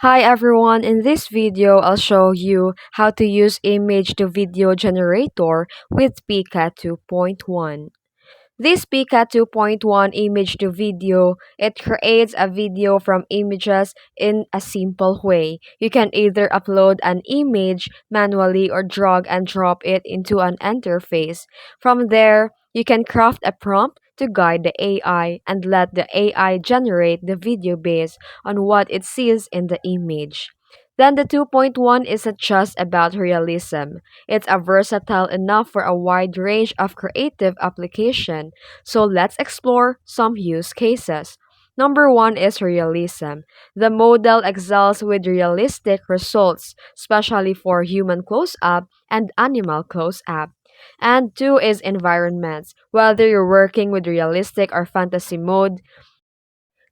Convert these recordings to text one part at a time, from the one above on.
Hi everyone, in this video I'll show you how to use image to video generator with PIKA 2.1. This PIKA 2.1 image to video, it creates a video from images in a simple way. You can either upload an image manually or drag and drop it into an interface. From there, you can craft a prompt to guide the AI and let the AI generate the video based on what it sees in the image. Then the 2.1 isn't just about realism. It's a versatile enough for a wide range of creative application. So let's explore some use cases. Number one is realism. The model excels with realistic results, especially for human close up and animal close up. And two is environments. Whether you're working with realistic or fantasy mode,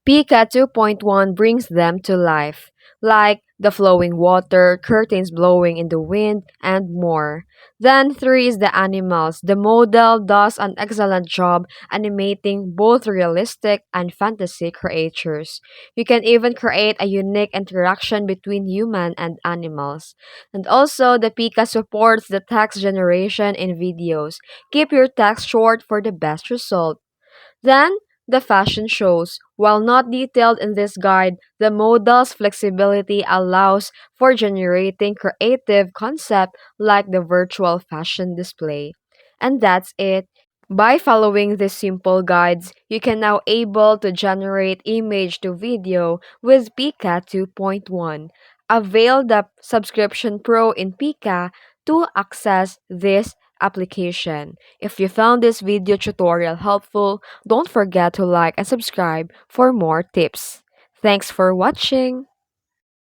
PIKA 2.1 brings them to life, like the flowing water, curtains blowing in the wind, and more. Then 3 is the animals. The model does an excellent job animating both realistic and fantasy creatures. You can even create a unique interaction between human and animals. And also, the PIKA supports the text generation in videos. Keep your text short for the best result. Then, the fashion shows. While not detailed in this guide, the model's flexibility allows for generating creative concept like the virtual fashion display. And that's it. By following these simple guides, you can now able to generate image to video with PIKA 2.1. Avail the subscription pro in PIKA to access this application. If you found this video tutorial helpful, don't forget to like and subscribe for more tips. Thanks for watching.